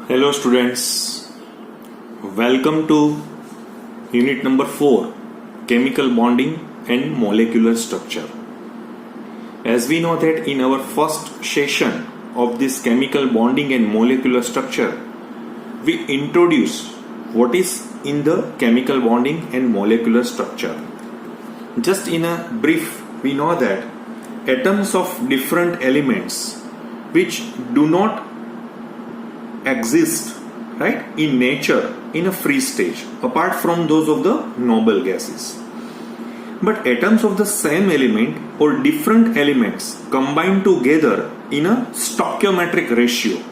Hello students, welcome to unit number 4, chemical bonding and molecular structure. As we know that in our first session of this chemical bonding and molecular structure, we introduce what is in the chemical bonding and molecular structure. Just in a brief, we know that atoms of different elements which do not exist in nature in a free stage apart from those of the noble gases, but atoms of the same element or different elements combine together in a stoichiometric ratio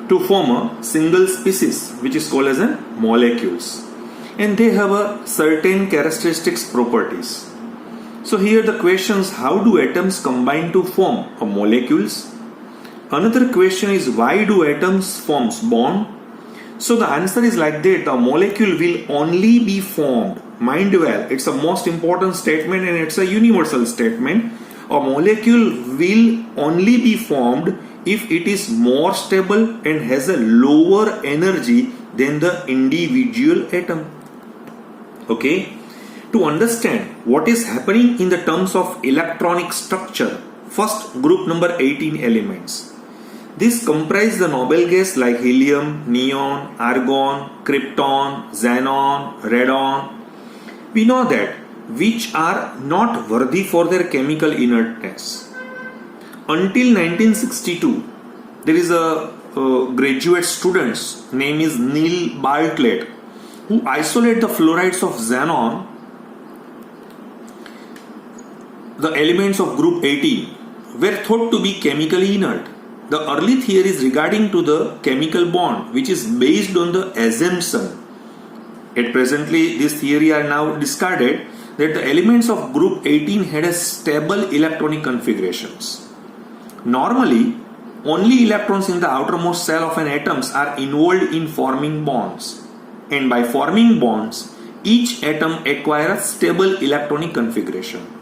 to form a single species which is called as a molecules, and they have a certain characteristics properties. So here the question is, how do atoms combine to form a molecules? Another question is, why do atoms forms bond? So the answer is like that, a molecule will only be formed. Mind well, it's a most important statement and it's a universal statement. A molecule will only be formed if it is more stable and has a lower energy than the individual atom. Okay? To understand what is happening in the terms of electronic structure, first group number 18 elements. This comprise the noble gas like helium, neon, argon, krypton, xenon, radon. We know that which are not worthy for their chemical inertness. Until 1962, there is a graduate student's name is Neil Bartlett, who isolate the fluorides of xenon, the elements of group 18 were thought to be chemically inert. The early theories regarding to the chemical bond, which is based on the assumption, at presently this theory are now discarded, that the elements of group 18 had a stable electronic configurations. Normally, only electrons in the outermost shell of an atoms are involved in forming bonds, and by forming bonds, each atom acquires a stable electronic configuration.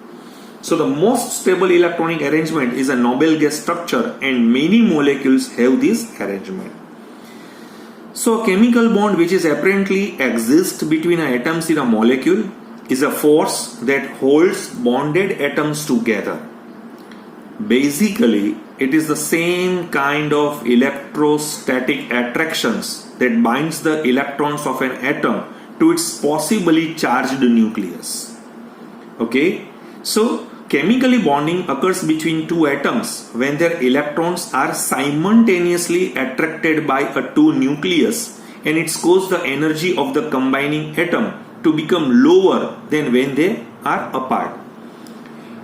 So the most stable electronic arrangement is a noble gas structure, and many molecules have this arrangement. So a chemical bond which is apparently exists between atoms in a molecule is a force that holds bonded atoms together. Basically, it is the same kind of electrostatic attractions that binds the electrons of an atom to its possibly charged nucleus. Okay? So, chemically bonding occurs between two atoms when their electrons are simultaneously attracted by a two nucleus, and it causes the energy of the combining atom to become lower than when they are apart.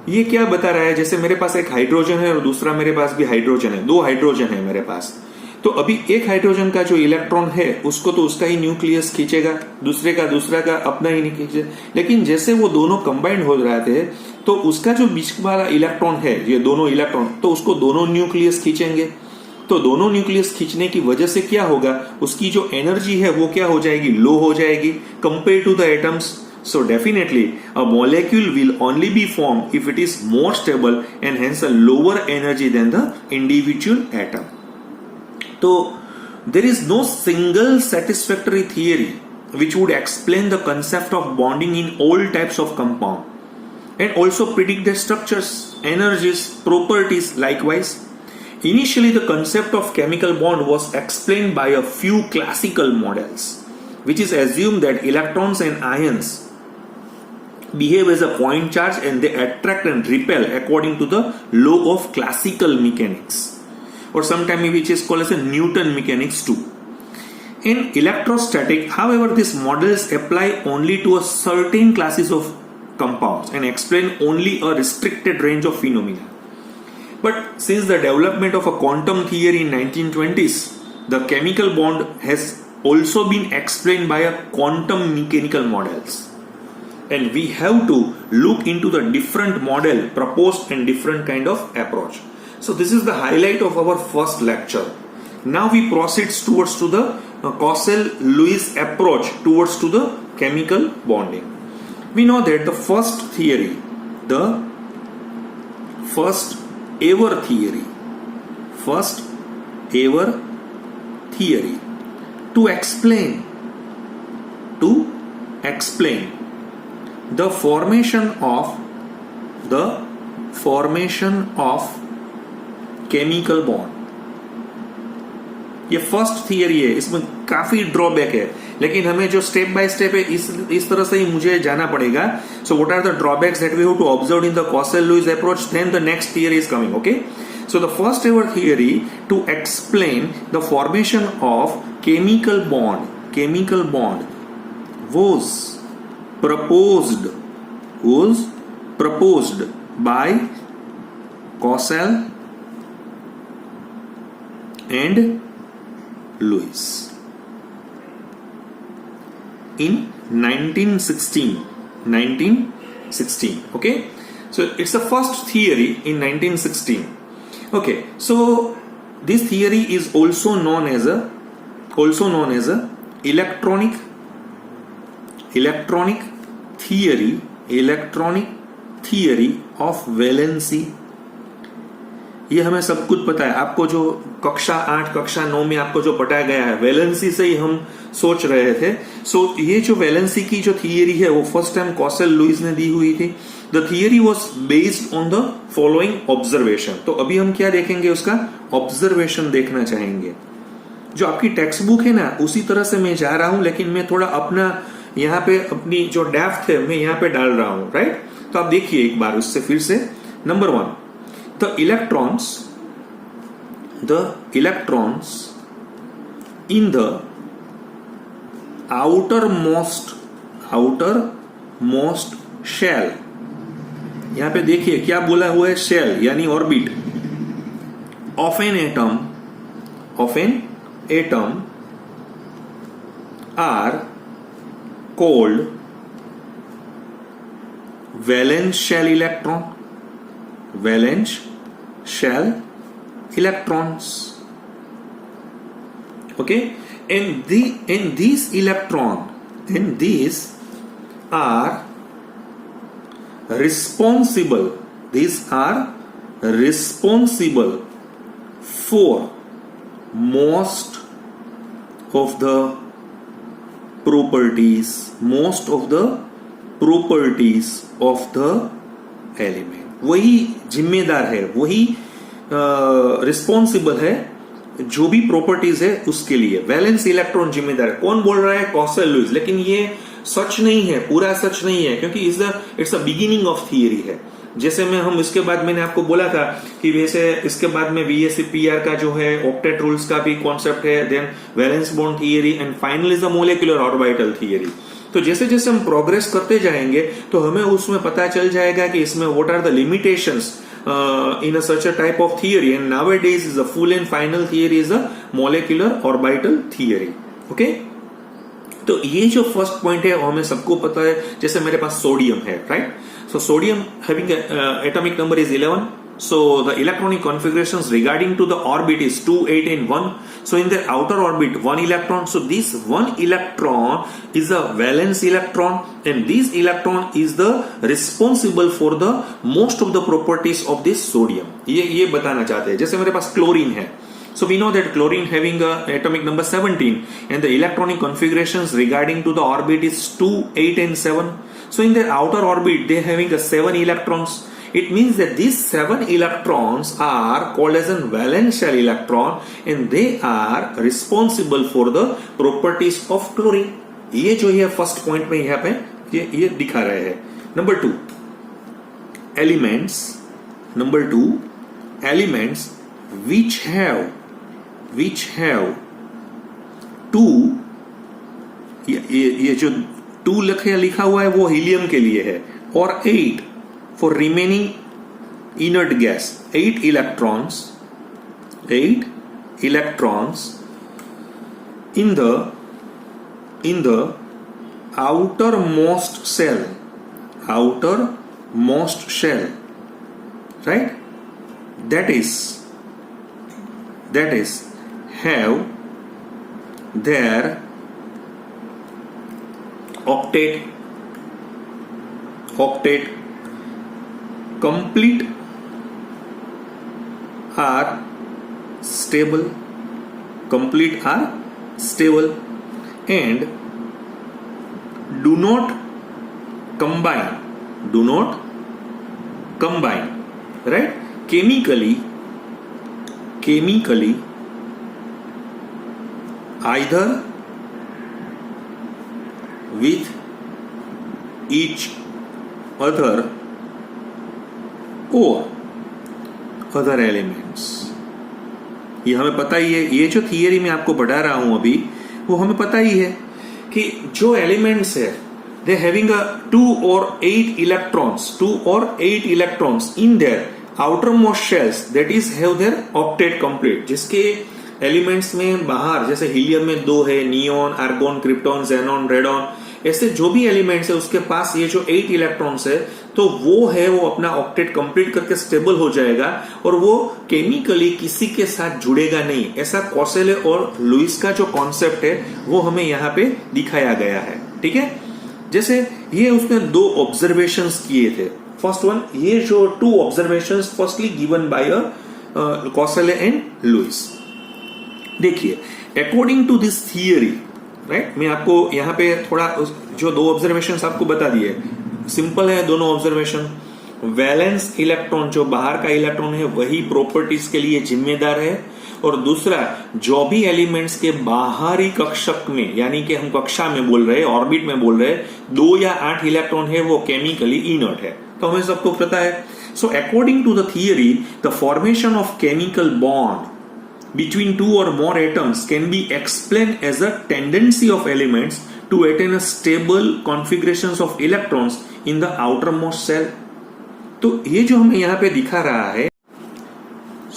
ये क्या बता रहा है? जैसे मेरे पास एक hydrogen है और दूसरा मेरे पास भी हाइड्रोजन है, दो हाइड्रोजन है मेरे पास. तो अभी एक हाइड्रोजन का जो इलेक्ट्रॉन है उसको तो उसका ही न्यूक्लियस खींचेगा, दूसरे का अपना ही नहीं खींचेगा. लेकिन जैसे वो दोनों कंबाइंड हो रहे थे तो उसका जो बीच वाला इलेक्ट्रॉन है, ये दोनों इलेक्ट्रॉन, तो उसको दोनों न्यूक्लियस खींचेंगे. तो दोनों न्यूक्लियस खींचने की वजह से क्या होगा, उसकी जो एनर्जी है वो क्या हो जाएगी, लो हो जाएगी compare to the atoms. So definitely a molecule will only be formed if it is more stable and hence a lower energy than the individual atom. So there is no single satisfactory theory which would explain the concept of bonding in all types of compound and also predict their structures, energies, properties likewise. Initially the concept of chemical bond was explained by a few classical models, which is assumed that electrons and ions behave as a point charge and they attract and repel according to the law of classical mechanics, or sometimes which is called as a Newton mechanics too. In electrostatic, however, these models apply only to a certain classes of compounds and explain only a restricted range of phenomena. But since the development of a quantum theory in 1920s, the chemical bond has also been explained by a quantum mechanical models. And we have to look into the different model proposed and different kind of approach. So this is the highlight of our first lecture. Now we proceed towards to the Cossell-Lewis approach towards to the chemical bonding. We know that the first theory, the first ever theory to explain the formation of chemical bond. ये first theory है, इसमें काफी drawback है, लेकिन हमें जो step by step है इस तरह से ही मुझे जाना पड़ेगा. So what are the drawbacks that we have to observe in the Kossel Lewis approach, then the next theory is coming. Okay, so the first ever theory to explain the formation of chemical bond was proposed by Cosel and Lewis in 1916. Okay, so it's the first theory in 1916. Okay, so this theory is also known as a electronic theory of valency. ये हमें सब कुछ पता है. आपको जो कक्षा 8 कक्षा 9 में आपको जो पढ़ाया गया है, वैलेंसी से ही हम सोच रहे थे. सो ये जो वैलेंसी की जो थियरी है वो फर्स्ट टाइम कॉसेल-लुईस ने दी हुई थी. The theory was based on the following observation. तो अभी हम क्या देखेंगे, उसका ऑब्जर्वेशन देखना चाहेंगे. जो आपकी टेक्स्ट बुक है ना, उसी तरह से मैं जा रहा हूं, लेकिन मैं थोड़ा अपना यहाँ पे अपनी जो डेप्थ है मैं यहाँ पे डाल रहा हूं. राइट, तो आप देखिए एक बार उससे फिर से. Number 1, the electrons in the outermost shell. यहां पे देखिए क्या बोला हुआ है, शेल यानी orbit of an atom are called valence shell electrons. Okay, and these are responsible for most of the properties of the element. वही जिम्मेदार है, वही रिस्पॉन्सिबल है जो भी प्रॉपर्टीज है उसके लिए. वैलेंस इलेक्ट्रॉन जिम्मेदार है. कौन बोल रहा है, कॉसेल-लुईस. लेकिन ये सच नहीं है, पूरा सच नहीं है, क्योंकि it's a beginning of theory है. जैसे हम इसके बाद मैंने आपको बोला था कि वैसे इसके बाद में VSEPR का जो है ऑक्टेट रूल्स का भी कॉन्सेप्ट है, then valence bond theory and final is the molecular orbital theory. तो जैसे जैसे हम प्रोग्रेस करते जाएंगे तो हमें उसमें पता चल जाएगा कि इसमें what are the limitations in a such a type of theory, and nowadays is the full and final theory is the molecular orbital theory. Okay, तो ये जो फर्स्ट पॉइंट है वो हमें सबको पता है. जैसे मेरे पास सोडियम है, right. So sodium having atomic number is 11. So the electronic configurations regarding to the orbit is 2, 8 and 1. So in the outer orbit 1 electron. So this 1 electron is a valence electron, and this electron is the responsible for the most of the properties of this sodium. ये बताना चाहते हैं. जैसे मेरे पास chlorine है. So we know that chlorine having a atomic number 17, and the electronic configurations regarding to the orbit is 2, 8 and 7. So in the outer orbit they having a 7 electrons. It means that these 7 electrons are called as a valence shell electron, and they are responsible for the properties of chlorine. ये जो है first point में यहाँ पे ये दिखा रहे हैं. नंबर 2, elements which have 2, ये जो 2 लिखा हुआ है वो हीलियम के लिए है, और 8 for remaining inert gas. 8 electrons in the outermost shell, right? That is have their octet complete are stable stable, and do not combine, right? Chemically either with each other or other elements. ये हमें पता ही है, ये जो theory मैं आपको पढ़ा रहा हूं अभी, वो हमें पता ही है कि जो एलिमेंट्स है, they having a 2 or 8 electrons in their outermost shells, that is have their octet complete. जिसके एलिमेंट्स में बाहर जैसे हीलियम में 2 है, neon, argon, krypton, xenon, radon, ऐसे जो भी एलिमेंट्स है उसके पास ये जो 8 इलेक्ट्रॉन्स है, तो वो है वो अपना ऑक्टेट कंप्लीट करके स्टेबल हो जाएगा और वो केमिकली किसी के साथ जुड़ेगा नहीं. ऐसा कॉसेले और लुइस का जो कॉन्सेप्ट है वो हमें यहाँ पे दिखाया गया है. ठीक है, जैसे ये उसने 2 ऑब्जर्वेशंस किए थे. फर्स्ट वन, ये जो 2 observations firstly given by Kossel and Lewis. देखिए, according to this theory, right, मैं आपको यहाँ पे थोड़ा जो 2 ऑब्जर्वेशंस आपको बता दिए, सिंपल है दोनों ऑब्जर्वेशन. वैलेंस इलेक्ट्रॉन, जो बाहर का इलेक्ट्रॉन है, वही प्रॉपर्टीज के लिए जिम्मेदार है. और दूसरा, जो भी एलिमेंट्स के बाहरी कक्षक में, यानी कि हम कक्षा में बोल रहे हैं, ऑर्बिट में बोल रहे हैं, 2 या 8 इलेक्ट्रॉन है, वो केमिकली इनर्ट है. तो हमें सबको पता है. So according to the theory, the formation of chemical bond between 2 or more atoms can be explained as a tendency of elements to attain a stable configurations of electrons in the outermost shell. तो ये जो हमें यहाँ पे दिखा रहा है,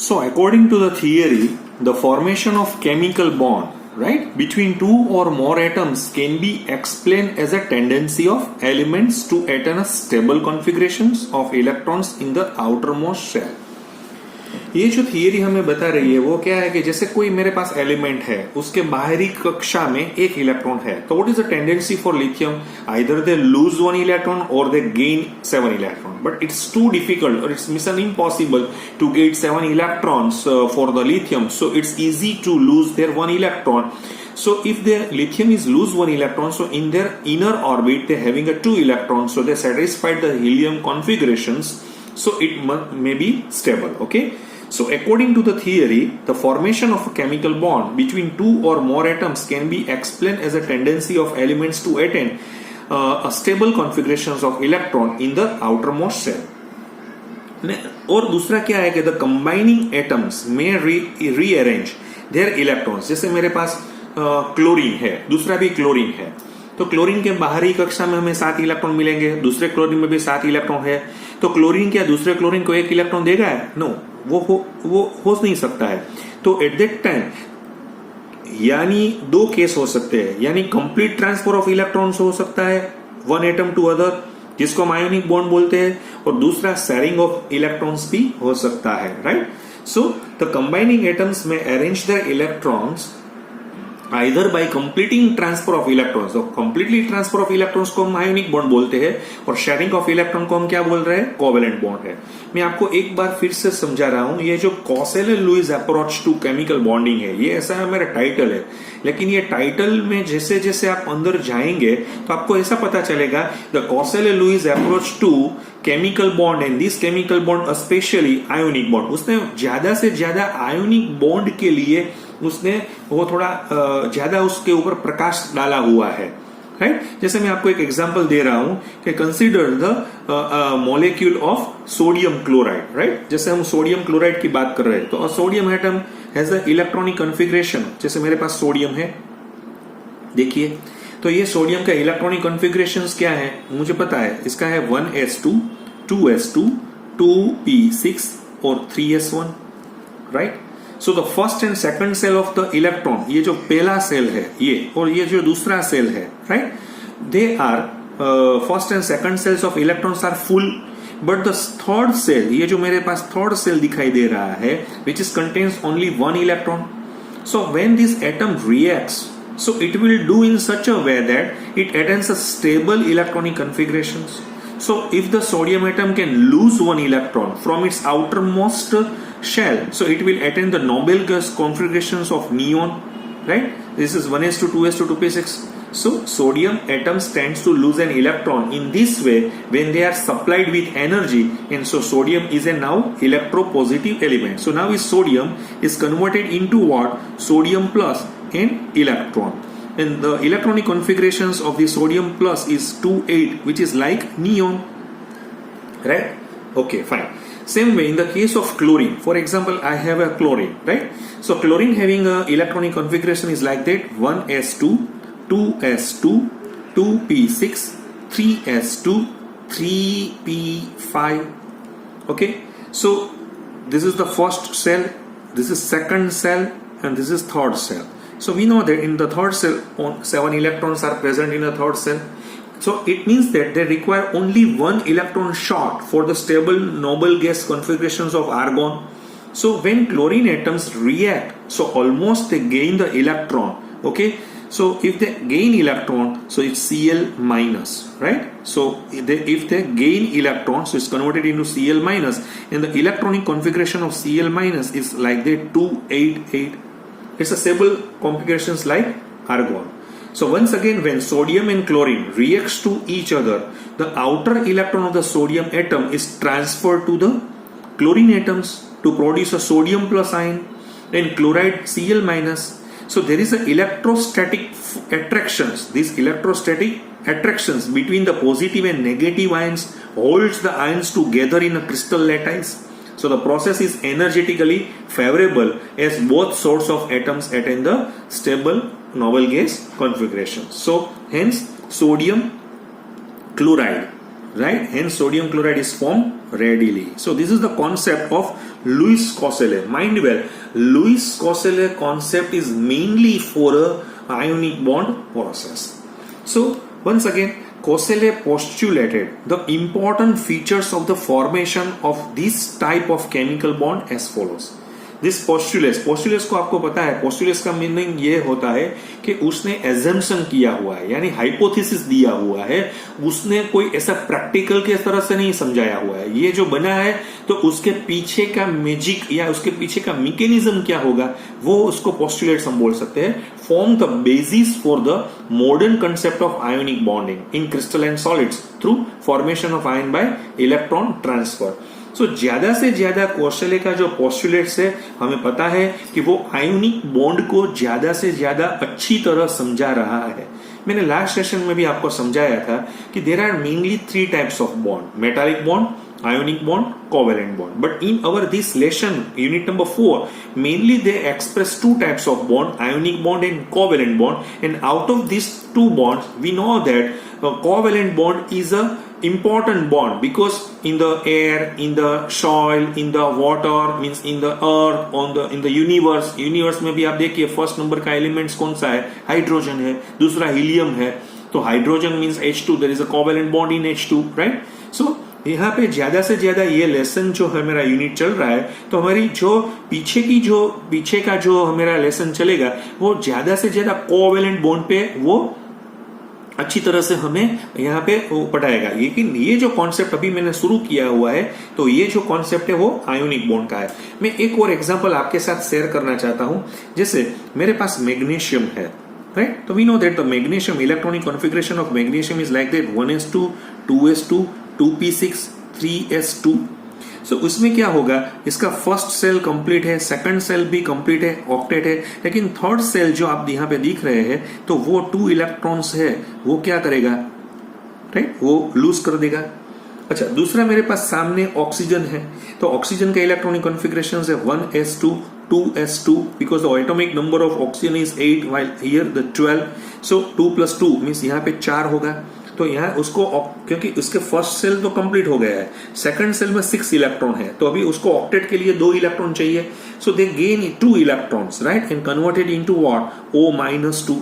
so according to the theory, the formation of chemical bond, right, between 2 or more atoms can be explained as a tendency of elements to attain a stable configurations of electrons in the outermost shell. ये जो theory हमें बता रही है वो क्या है कि जैसे कोई मेरे पास एलिमेंट है, उसके बाहरी कक्षा में 1 इलेक्ट्रॉन है, तो what is the tendency for lithium? Either they lose 1 electron और they gain 7 electron. But it's too difficult और it's mission impossible to get 7 electrons for the lithium, so it's easy to lose their 1 electron. So if the lithium is lose 1 electron, so in their inner orbit they having a 2 electrons, so they satisfied the helium configurations, so it may be stable. Okay, so according to the theory, the formation of a chemical bond between 2 or more atoms can be explained as a tendency of elements to attain a stable configurations of electron in the outermost shell. और दूसरा क्या है कि the combining atoms may rearrange their electrons. जैसे मेरे पास chlorine है, दूसरा भी क्लोरीन है, तो क्लोरीन के बाहरी कक्षा में हमें 7 इलेक्ट्रॉन मिलेंगे, दूसरे क्लोरीन में भी 7 इलेक्ट्रॉन है, तो क्लोरीन क्या दूसरे क्लोरीन को 1 इलेक्ट्रॉन देगा? नो, वो हो नहीं सकता है. तो एट दैट टाइम यानी 2 केस हो सकते हैं, यानी कंप्लीट ट्रांसफर ऑफ इलेक्ट्रॉन्स हो सकता है, 1 एटम टू अदर, जिसको हम आयोनिक बॉन्ड बोलते हैं, और दूसरा शेयरिंग ऑफ इलेक्ट्रॉन्स भी हो सकता है. Right, so the combining atoms में arrange the electrons either by completing transfer of electrons. तो completely transfer of electrons को हम आयोनिक बॉन्ड बोलते हैं, और शेयरिंग ऑफ इलेक्ट्रॉन को हम क्या बोल रहे हैं? कोवेलेंट बॉन्ड है. मैं आपको एक बार फिर से समझा रहा हूं, ये जो कॉसेले-लुईस अप्रोच टू केमिकल बॉन्डिंग है, ये ऐसा है मेरा टाइटल है, लेकिन ये टाइटल में जैसे जैसे आप अंदर जाएंगे तो आपको ऐसा पता चलेगा, the Kossel Lewis approach to chemical bond and this chemical bond specially ionic bond, उसने ज्यादा से ज्यादा आयोनिक बॉन्ड के लिए उसने वो थोड़ा ज्यादा उसके ऊपर प्रकाश डाला हुआ है. राइट, जैसे मैं आपको एक एग्जांपल दे रहा हूं कि consider the molecule of sodium chloride. Right, जैसे हम सोडियम क्लोराइड की बात कर रहे हैं, तो sodium atom has the electronic configuration. जैसे मेरे पास सोडियम है, देखिए, तो ये सोडियम का इलेक्ट्रॉनिक कॉन्फ़िगरेशंस क्या है मुझे पता है. इसका है 1s2, 2s2, 2p6 और 3s1. Right, so the first and second shell of the electron, ये जो पहला सेल है ये, और ये जो दूसरा सेल है, right, they are first and second shells of electrons are full, but the third shell, ये जो मेरे पास थर्ड सेल दिखाई दे रहा है, which is contains only 1 electron. So when this atom reacts, so it will do in such a way that it attains a stable electronic configurations. So if the sodium atom can lose 1 electron from its outermost shell, so it will attain the noble gas configurations of neon, right? This is 1s2, 2s2, 2p6. So sodium atoms tends to lose an electron in this way when they are supplied with energy, and so sodium is a now electropositive element. So now is sodium is converted into what? Sodium plus an electron. And the electronic configurations of the sodium plus is 2,8, which is like neon, right? Okay, fine. Same way in the case of chlorine, for example, I have a chlorine, right? So chlorine having a electronic configuration is like that: 1s2, 2s2, 2p6, 3s2, 3p5. Okay, so this is the first cell, this is second cell, and this is third cell. So we know that in the third cell, 7 electrons are present in the third cell. So it means that they require only 1 electron short for the stable noble gas configurations of argon. So when chlorine atoms react, so almost they gain the electron. Okay, so if they gain electron, so it's Cl minus, right? So if they gain electron, so it's converted into Cl minus, and the electronic configuration of Cl minus is like that 288. It's a stable configurations like argon. So once again, when sodium and chlorine reacts to each other, the outer electron of the sodium atom is transferred to the chlorine atoms to produce a sodium plus ion and chloride Cl minus. So there is a electrostatic attractions. These electrostatic attractions between the positive and negative ions holds the ions together in a crystal lattice. So the process is energetically favorable as both sorts of atoms attain the stable noble gas configuration. So hence sodium chloride, right? Hence sodium chloride is formed readily. So this is the concept of Lewis-Cosellet. Mind well, Lewis-Cosellet concept is mainly for a ionic bond process. So once again, Cosellet postulated the important features of the formation of this type of chemical bond as follows. This postulates को आपको पता है, postulates का meaning ये होता है कि उसने assumption किया हुआ है, यानी hypothesis दिया हुआ है, उसने कोई ऐसा practical के तरह से नहीं समझाया हुआ है. ये जो बना है तो उसके पीछे का मैजिक या उसके पीछे का मैकेनिज्म क्या होगा, वो उसको postulates हम बोल सकते हैं. Form the basis for the modern concept of ionic bonding in crystalline solids through formation of ion by electron transfer. So ज्यादा से ज्यादा कोसेले का जो पोस्टुलेट्स है, हमें पता है कि वो आयोनिक बॉन्ड को ज्यादा से ज्यादा अच्छी तरह समझा रहा है. मैंने लास्ट सेशन में भी आपको समझाया था कि there are mainly 3 types of bond: metallic bond, ionic bond, covalent bond. But in our this lesson, unit number 4, mainly they express 2 types of bond: ionic bond and covalent bond. And out of these 2 bonds, we know that a covalent bond is a important bond because in the air, in the soil, in the water, means in the earth, in the universe में भी आप देखिए first number का elements कौन सा है, hydrogen है, दूसरा हीलियम है. तो hydrogen means H2, there is a covalent bond in H2, right? So यहाँ पे ज्यादा से ज्यादा ये लेसन जो है मेरा यूनिट चल रहा है, तो हमारी जो पीछे का जो मेरा लेसन चलेगा वो ज्यादा से ज्यादा कोवेलेंट बॉन्ड पे वो अच्छी तरह से हमें यहाँ पे पढ़ाएगा. लेकिन ये जो कॉन्सेप्ट अभी मैंने शुरू किया हुआ है, तो ये जो कॉन्सेप्ट है वो आयोनिक बॉन्ड का है. मैं एक और एग्जांपल आपके साथ शेयर करना चाहता हूं. जैसे मेरे पास मैग्नीशियम है, राइट? तो we know that the magnesium electronic configuration of magnesium is like that 1s2, 2s2, 2p6, 3s2. So उसमें क्या होगा, इसका फर्स्ट सेल कंप्लीट है, सेकंड सेल भी कंप्लीट है, ऑक्टेट है, लेकिन थर्ड सेल जो आप यहाँ पे दिख रहे हैं तो वो 2 इलेक्ट्रॉन्स है, वो क्या करेगा, राइट? वो लूज कर देगा. अच्छा, दूसरा मेरे पास सामने ऑक्सीजन है, तो ऑक्सीजन का इलेक्ट्रॉनिक कॉन्फ़िगरेशन है 1s2, 2s2 because the atomic number of oxygen is 8 while here the 12. So 2 + 2 means यहाँ पे 4 होगा. तो यहाँ उसको, क्योंकि उसके फर्स्ट सेल तो कंप्लीट हो गया है, सेकंड सेल में 6 इलेक्ट्रॉन है, तो अभी उसको ऑक्टेट के लिए 2 इलेक्ट्रॉन चाहिए. So they gain 2 electrons, right, and converted into what, O-2.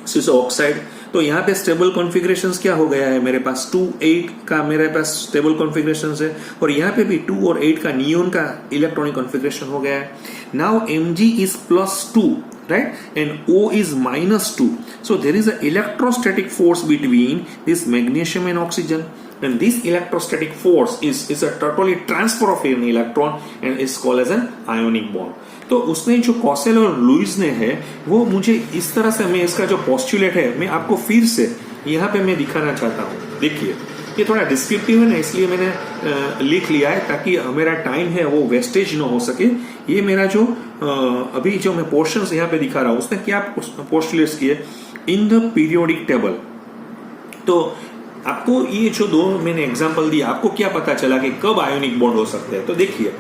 So oxide. तो यहाँ पे स्टेबल कॉन्फ़िगरेशंस क्या हो गया है, मेरे पास 2-8 का मेरे पास स्टेबल कॉन्फ़िगरेशंस है, और यहाँ पे भी 2 और 8 का नियोन का इलेक्ट्रॉनिक कॉन्फ़िगरेशन हो गया है. Now Mg is +2, right? And O is -2. So there is an electrostatic force between this magnesium and oxygen. And this electrostatic force is a totally transfer of an electron and is called as an ionic bond. तो उसने जो कॉसेल और Lewis ने है वो मुझे इस तरह से, मैं इसका जो पोस्टुलेट है मैं आपको फिर से यहाँ पे मैं दिखाना चाहता हूँ. देखिए ये थोड़ा डिस्क्रिप्टिव है ना, इसलिए मैंने लिख लिया है ताकि मेरा टाइम है वो वेस्टेज ना हो सके. ये मेरा जो अभी जो मैं पोर्शंस यहाँ पे दिखा रहा हूँ उसने क्या पोस्टुलेट्स किए इन द पीरियोडिक टेबल. तो आपको ये जो दो मैंने एग्जांपल दिया, आपको क्या पता चला कि कब आयोनिक बॉन्ड हो सकते हैं. तो देखिए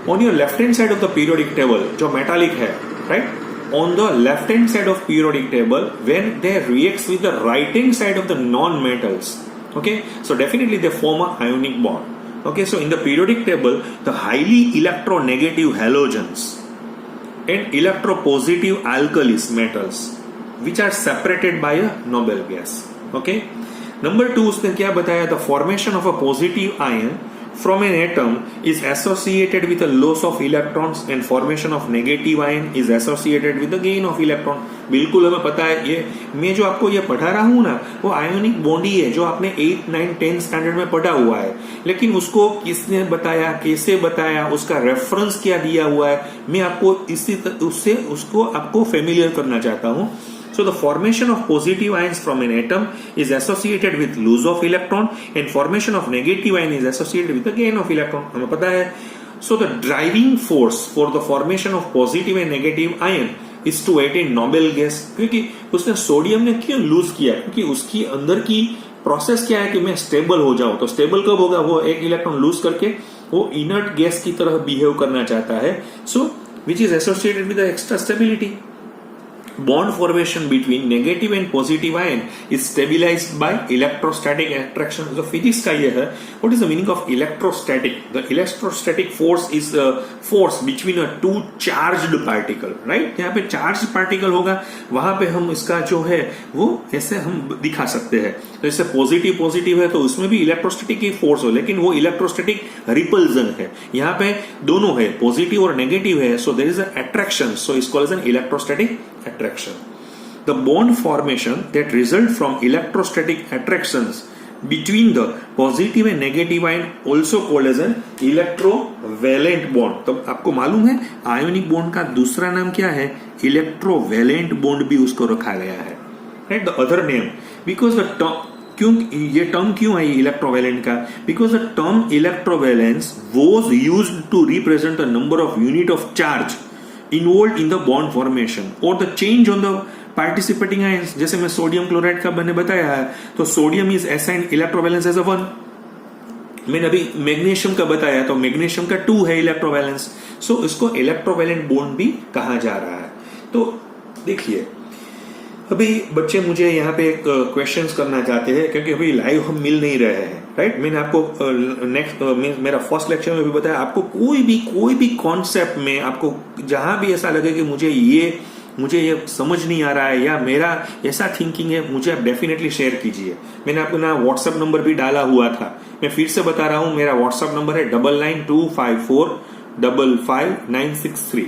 on your left hand side of the periodic table जो मेटालिक है, right, on the left hand side of periodic table when they reacts with the right hand side of the non-metals, okay, so definitely they form a ionic bond. Okay, so in the periodic table the highly electronegative halogens and electropositive alkalis metals which are separated by a noble gas. Okay, number 2 उसने क्या बताया, the formation of a positive ion from an atom is associated with a loss of electrons and formation of negative ion is associated with the gain of electron. बिल्कुल हमें पता है, ये मैं जो आपको ये पढ़ा रहा हूँ ना वो आयोनिक बॉन्ड ही है जो आपने 8, 9, 10 स्टैंडर्ड में पढ़ा हुआ है. लेकिन उसको किसने बताया, कैसे बताया, उसका रेफरेंस क्या दिया हुआ है, मैं आपको इसी उससे उसको आपको फेमिलियर करना चाहता हूँ. So the formation of positive ions from an atom is associated with loss of electron and formation of negative ion is associated with the gain of electron. हमें पता है. So the driving force for the formation of positive and negative ion is to attain noble gas. क्योंकि उसने sodium ने क्यों loose किया, क्योंकि उसकी अंदर की प्रोसेस क्या है कि मैं स्टेबल हो जाऊं. तो स्टेबल कब होगा, वो एक इलेक्ट्रॉन लूज करके वो इनर्ट गैस की तरह बिहेव करना चाहता है. So which is associated with the extra stability. Bond formation between negative and positive ion is stabilized by electrostatic attraction. So physics का ये है. What is the meaning of electrostatic? The electrostatic force is a force between a two charged particle, right? यहाँ पे charged particle होगा, वहां पे हम इसका जो है वो ऐसे हम दिखा सकते हैं. तो इससे पॉजिटिव है तो उसमें भी इलेक्ट्रोस्टैटिक की फोर्स हो, लेकिन वो इलेक्ट्रोस्टैटिक रिपल्जन है. यहाँ पे दोनों है, पॉजिटिव और नेगेटिव है. So there is a attraction, so it's called as an electrostatic attraction. The bond formation that result from electrostatic attractions between the positive and negative ion also called as an electrovalent bond. तो आपको मालूम है ionic bond का दूसरा नाम क्या है, electrovalent bond भी उसको रखा गया है, right. The other name because the term, क्यों ये टर्म क्यों आई इलेक्ट्रोवेलेंट का, because the term electrovalence was used to represent the number of unit of charge involved in the bond formation or the change on the participating ions. जैसे मैं sodium chloride का मैंने बताया है, तो sodium is assigned electrovalence as a 1. मैंने अभी magnesium का बताया तो मैग्नीशियम का 2 है इलेक्ट्रोवैलेंस. सो इसको इलेक्ट्रोवैलेंट बॉन्ड भी कहा जा रहा है. तो देखिए अभी बच्चे मुझे यहाँ पे क्वेश्चंस करना चाहते हैं क्योंकि अभी लाइव हम मिल नहीं रहे हैं, राइट. मैंने आपको नेक्स्ट मेरा फर्स्ट लेक्चर में भी बताया, आपको कोई भी कॉन्सेप्ट में आपको जहां भी ऐसा लगे कि मुझे ये समझ नहीं आ रहा है या मेरा ऐसा थिंकिंग है, मुझे आप डेफिनेटली शेयर कीजिए. मैंने आपको ना व्हाट्सएप नंबर भी डाला हुआ था, मैं फिर से बता रहा हूं, मेरा व्हाट्सएप नंबर है 9925455963,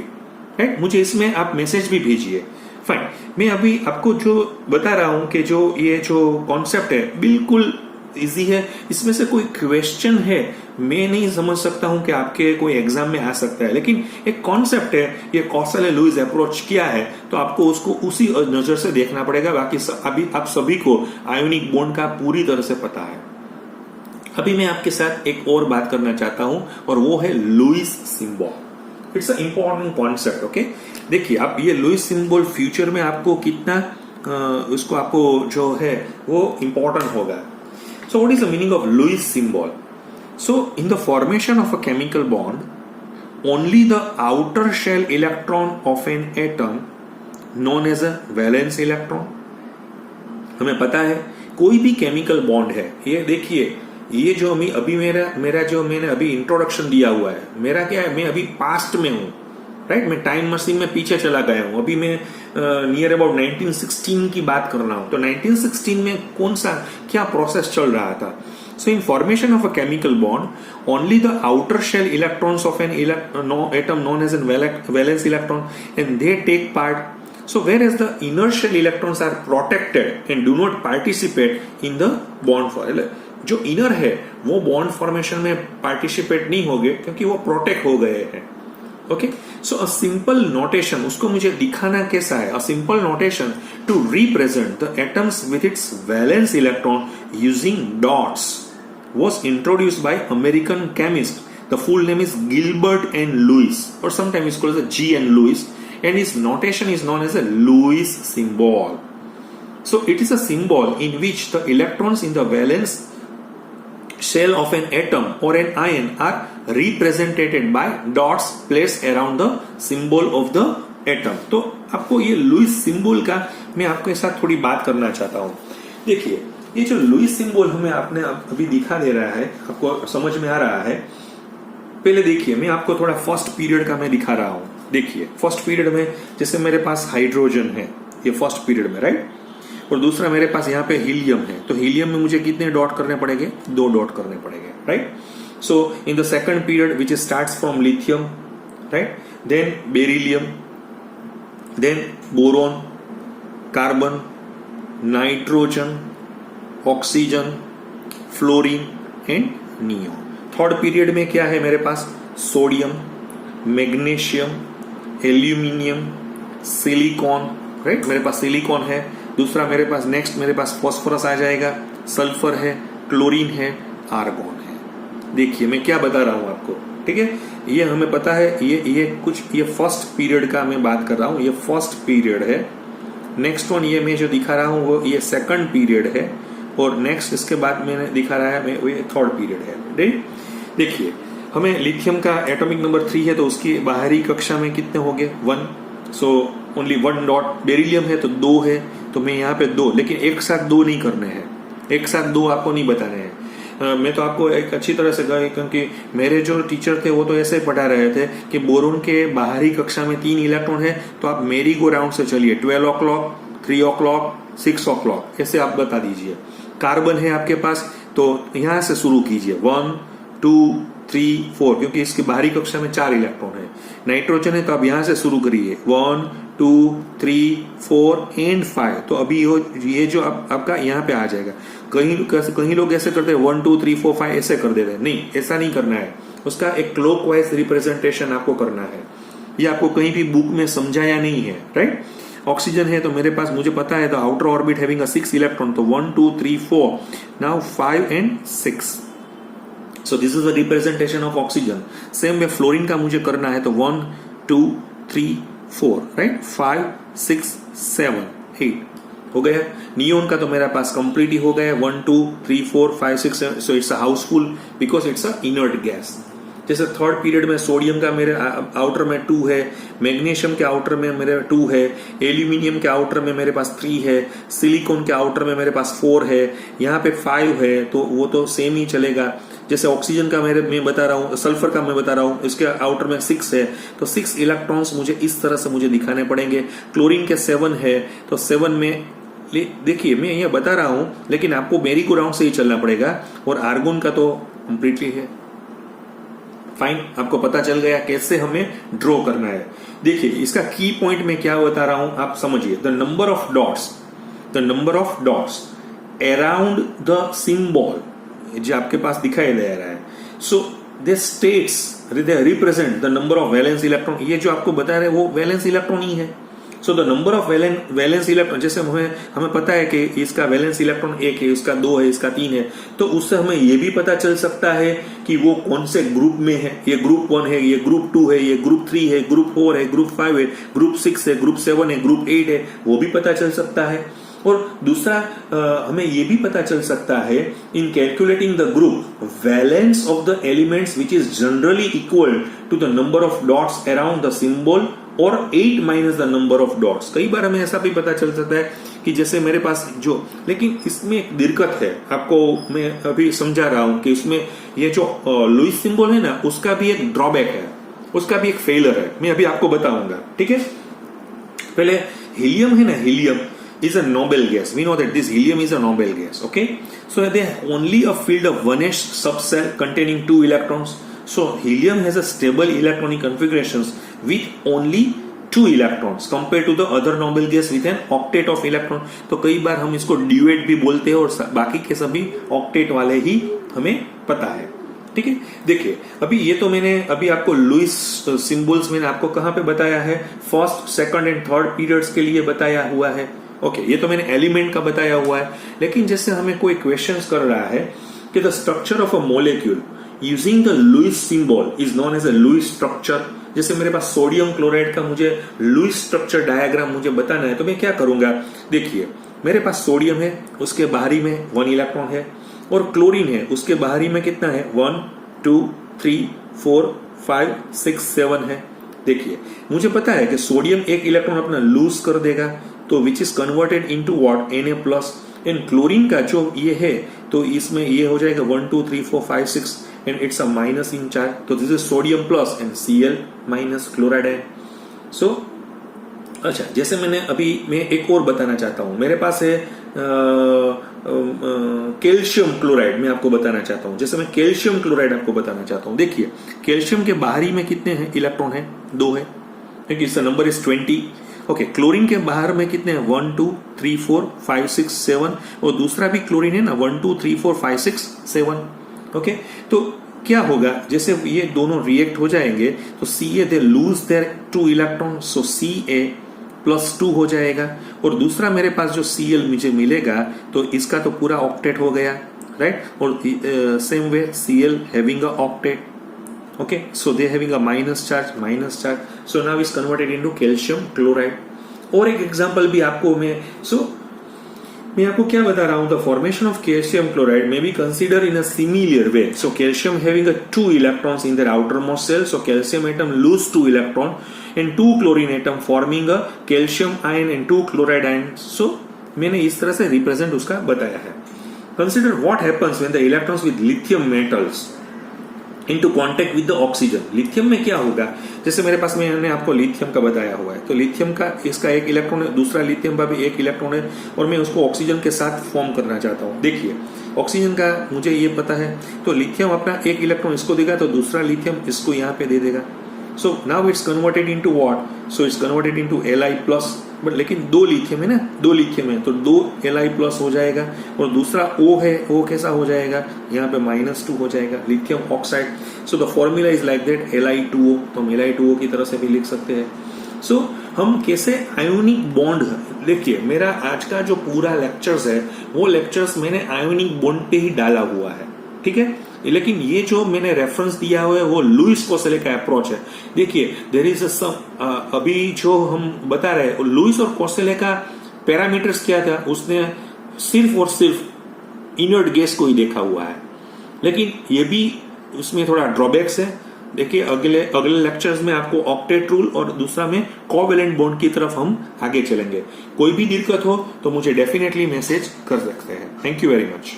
राइट. मुझे इसमें आप मैसेज भी भेजिए. फाइन. मैं अभी आपको जो बता रहा हूं कि जो ये जो कॉन्सेप्ट है बिल्कुल इजी है, इसमें से कोई क्वेश्चन है मैं नहीं समझ सकता हूं कि आपके कोई एग्जाम में आ सकता है, लेकिन एक कॉन्सेप्ट है, ये कॉसेल-लुईस अप्रोच क्या है तो आपको उसको उसी नजर से देखना पड़ेगा. बाकी अभी आप सभी को आयोनिक बॉन्ड का पूरी तरह से पता है. अभी मैं आपके साथ एक और बात करना चाहता हूं और वो है Lewis symbol. It's a important concept. Okay, देखिए आप ये लुईस सिंबल फ्यूचर में आपको कितना उसको आपको जो है वो इंपॉर्टेंट होगा. So what is the meaning of Lewis symbol? So in the formation of a chemical bond, only the outer shell electron of an atom known as a valence electron. हमें पता है कोई भी केमिकल बॉन्ड है, ये देखिए ये जो अभी मेरा जो मैंने अभी इंट्रोडक्शन दिया हुआ है, मेरा क्या है, मैं अभी पास्ट में हूं, राइट. मैं टाइम मशीन में पीछे चला गया हूं. अभी मैं नियर अबाउट 1916 की बात कर रहा हूं. तो 1916 में कौन सा क्या प्रोसेस चल रहा था. So in formation of a chemical bond only the outer shell electrons of an atom known as an valence electron and they take part. So whereas the inertial electrons are protected and do not participate in the bond formation, जो inner है वो bond formation में participate नहीं होंगे क्योंकि वो protect हो गए हैं. Okay, so a simple notation, उसको मुझे दिखाना कैसा है, a simple notation to represent the atoms with its valence electron using dots was introduced by American chemist. The full name is Gilbert and Lewis, or sometimes it's called as G and Lewis, and his notation is known as a Lewis symbol. So it is a symbol in which the electrons in the valence shell of an atom or an ion are represented by dots placed around the symbol of the atom. तो आपको ये Louis symbol का मैं आपके साथ थोड़ी बात करना चाहता हूँ. देखिए, ये जो लुइस सिंबल हमें आपने अभी दिखा दे रहा है, आपको समझ में आ रहा है. पहले देखिए, मैं आपको थोड़ा फर्स्ट पीरियड का मैं दिखा रहा हूं. देखिए, फर्स्ट पीरियड में जैसे मेरे पास हाइड्रोजन है, ये फर्स्ट पीरियड में, राइट, और दूसरा मेरे पास यहाँ पे हीलियम है. तो हीलियम में मुझे कितने डॉट करने पड़ेंगे? 2 डॉट करने पड़ेंगे, right. So in the second period which starts from lithium, right, then beryllium, then boron, carbon, nitrogen, oxygen, fluorine and neon. Third period में क्या है मेरे पास? Sodium, magnesium, aluminium, silicon, right, मेरे पास सिलिकॉन है. दूसरा मेरे पास नेक्स्ट मेरे पास फास्फोरस आ जाएगा, सल्फर है, क्लोरीन है, आर्गॉन है. देखिए मैं क्या बता रहा हूं आपको, ठीक है. ये हमें पता है, ये फर्स्ट पीरियड का मैं बात कर रहा हूं, ये फर्स्ट पीरियड है. नेक्स्ट वन ये मैं जो दिखा रहा हूं वो ये सेकंड पीरियड है, और नेक्स्ट इसके बाद मैंने दिखा रहा है वो थर्ड पीरियड है, राइट. देखिए, हमें लिथियम का एटॉमिक नंबर 3 है, तो उसकी बाहरी कक्षा में कितने हो गए? 1. So only 1 dot. बेरिलियम है तो 2 है, तो मैं यहाँ पे 2, लेकिन एक साथ 2 नहीं करने हैं, एक साथ 2 आपको नहीं बताने हैं. मैं तो आपको एक अच्छी तरह से गए, क्योंकि मेरे जो टीचर थे वो तो ऐसे पढ़ा रहे थे कि बोरोन के बाहरी कक्षा में 3 इलेक्ट्रॉन है, तो आप मेरी गो राउंड से चलिए, 12 o'clock, 3 o'clock, 6 o'clock, ऐसे आप बता दीजिए. कार्बन है आपके पास, तो यहां से शुरू कीजिए, 1, 2, 3, 4, क्योंकि इसकी बाहरी कक्षा में 4 इलेक्ट्रॉन है. नाइट्रोजन है तो आप यहां से शुरू करिए, 1, 2, 3, 4 एंड 5. तो अभी ये जो आपका यहाँ पे आ जाएगा. कहीं लोग ऐसे करते हैं 1, 2, 3, 4, 5 ऐसे कर देते हैं. नहीं, ऐसा नहीं करना है. उसका एक क्लॉकवाइज रिप्रेजेंटेशन आपको करना है. ये आपको कहीं भी बुक में समझाया नहीं है, राइट. ऑक्सीजन है तो मेरे पास, मुझे पता है, तो outer orbit having a 6 electron, तो 1, 2, 3, 4, now 5 and 6. So this is the representation of oxygen. Same में फ्लोरीन का मुझे करना है, तो 1, 2, 3, 4, राइट, 5, 6, 7, 8 हो गया. नियोन का तो मेरे पास कंप्लीट ही हो गया, 1, 2, 3, 4, 5, 6, 7. So it's a Housefull because it's a inert gas. जैसे थर्ड पीरियड में सोडियम का मेरे आउटर में 2 है, मैग्नीशियम के आउटर में मेरे 2 है, एल्यूमिनियम के आउटर में मेरे पास 3 है, सिलिकॉन के आउटर में मेरे पास 4 है, यहाँ पे 5 है, तो वो तो सेम ही चलेगा. जैसे ऑक्सीजन का मैं बता रहा हूँ, सल्फर का मैं बता रहा हूँ, इसके आउटर में 6 है, तो 6 इलेक्ट्रॉन्स मुझे इस तरह से मुझे दिखाने पड़ेंगे. क्लोरीन के 7 है, तो 7 में देखिए मैं ये बता रहा हूँ, लेकिन आपको मेरी को राउंड से ही चलना पड़ेगा. और आर्गोन का तो कंप्लीटली है. फाइन, आपको पता चल गया कैसे हमें ड्रॉ करना है. देखिए, इसका की पॉइंट में क्या बता रहा हूं, आप समझिए. The number of dots around the symbol जो आपके पास दिखाई दे रहा है, so they states, they represent the number of valence electron. ये जो आपको बता रहे हैं वो वैलेंस इलेक्ट्रॉन ही है. So the number of valence electron, जैसे हमें पता है कि इसका वैलेंस इलेक्ट्रॉन 1 है, इसका 2 है, इसका 3 है, तो उससे हमें ये भी पता चल सकता है कि वो कौन से ग्रुप में है. ये ग्रुप 1 है, ये ग्रुप 2 है, ये ग्रुप 3 है, ग्रुप 4 है, ग्रुप 5 है, ग्रुप 6 है, ग्रुप 7 है, ग्रुप 8 है, वो भी पता चल सकता है. और दूसरा हमें ये भी पता चल सकता है in calculating the group valence of the elements which is generally equal to the number of dots around the symbol और 8 minus the number of dots. कई बार हमें ऐसा भी पता चल सकता है कि जैसे मेरे पास जो, लेकिन इसमें एक दिक्कत है, आपको मैं अभी समझा रहा हूं कि इसमें ये जो लुइस सिंबल है ना, उसका भी एक ड्रॉबैक है, उसका भी एक फेलर है. मैं अभी आपको बताऊंगा, ठीक है. पहले हीलियम है ना, helium is a noble gas. We know that this helium is a noble gas. Okay, so they have only a field of 1s subcell containing 2 electrons. So helium has a stable electronic configurations with only 2 electrons compare to the other noble gas with an octet of electron. तो कई बार हम इसको duet भी बोलते हैं और बाकी के सभी ऑक्टेट वाले ही हमें पता है। ठीक है, देखिए अभी ये तो मैंने अभी आपको लुईस सिंबल्स मैंने आपको कहां पे बताया है, first second and third periods के लिए बताया हुआ है। ओके, ये तो मैंने एलिमेंट का बताया हुआ है। लेकिन जैसे हमें कोई क्वेश्चंस कर रहा है कि the structure of a molecule using the Lewis symbol is known as a Lewis structure. जैसे मेरे पास सोडियम क्लोराइड का मुझे लुईस स्ट्रक्चर डायग्राम मुझे बताना है, तो मैं क्या करूंगा, देखिए मेरे पास सोडियम है, उसके बाहरी में 1 इलेक्ट्रॉन है, और क्लोरीन है, उसके बाहरी में कितना है 1 2 3 4 5 6 7 है। देखिए मुझे पता है कि सोडियम 1 इलेक्ट्रॉन अपना लूज कर देगा, तो which is converted into what, Na+। And chlorine का जो ये है तो इसमें ये हो जाएगा 1 2 3 4 5 6 and it's a minus in charge, तो this is sodium plus and Cl minus chloride है। सो अच्छा, जैसे मैं एक और बताना चाहता हूं, मेरे पास है कैल्शियम क्लोराइड मैं आपको बताना चाहता हूं। जैसे मैं कैल्शियम क्लोराइड आपको बताना चाहता हूं, देखिए कैल्शियम के बाहरी में कितने हैं इलेक्ट्रॉन है, 2 है, क्योंकि इसका नंबर इज 20। ओके, क्लोरीन के बाहर में कितने हैं 1 2 3 4 5 6 7, और दूसरा भी क्लोरीन है ना 1 2 3 4 5 6 7। ओके, तो क्या होगा, जैसे ये दोनों रिएक्ट हो जाएंगे तो Ca they lose their 2 electron, so Ca+2 हो जाएगा, और दूसरा मेरे पास जो Cl मुझे मिलेगा तो इसका तो पूरा ऑक्टेट हो गया, राइट। और same way Cl having a octet, okay, so they having a minus charge, so now is converted into calcium chloride। और एक एग्जांपल भी आपको मैं आपको क्या बता रहा हूं, the formation of calcium chloride may be consider in a similar way. So calcium having 2 electrons in their outer most shell, so calcium atom lose 2 electron and 2 chlorine atom forming a calcium ion and 2 chloride ion. So मैंने इस तरह से represent उसका बताया है। Consider what happens when the electrons with lithium metals into contact with the oxygen. Lithium में क्या होगा, जैसे मेरे पास मैंने आपको लिथियम का बताया हुआ है, तो लिथियम का इसका 1 इलेक्ट्रॉन है, दूसरा लिथियम का भी 1 इलेक्ट्रॉन है, और मैं उसको ऑक्सीजन के साथ फॉर्म करना चाहता हूं। देखिए ऑक्सीजन का मुझे ये पता है, तो लिथियम अपना 1 इलेक्ट्रॉन इसको देगा, तो दूसरा लिथियम इसको यहाँ पे दे देगा। So now it's converted into what, so it's converted into Li+, but लेकिन 2 लिथियम है ना, 2 लिथियम है तो 2 Li+ हो जाएगा, और दूसरा O है, O कैसा हो जाएगा, यहाँ पे -2 हो जाएगा, lithium oxide. So the formula is like that Li2O, तो हम Li2O की तरह से भी लिख सकते हैं। सो हम कैसे आयोनिक बॉन्ड, देखिए मेरा आज का जो पूरा लेक्चर्स है वो लेक्चर्स मैंने आयोनिक बॉन्ड पे ही डाला हुआ है, ठीक है। लेकिन ये जो मैंने रेफरेंस दिया हुआ है वो लुईस कोसेले का अप्रोच है। देखिए देयर इज अभी जो हम बता रहे हैं, लुईस और कोसेले का पैरामीटर्स क्या था, उसने सिर्फ और सिर्फ इनर्ट गैस को ही देखा हुआ है, लेकिन ये भी उसमें थोड़ा ड्रॉबैक्स है। देखिए अगले लेक्चर्स में आपको ऑक्टेट रूल और दूसरा में कोवेलेंट बॉन्ड की तरफ हम आगे चलेंगे। कोई भी दिक्कत हो तो मुझे डेफिनेटली मैसेज कर सकते हैं। Thank you very much.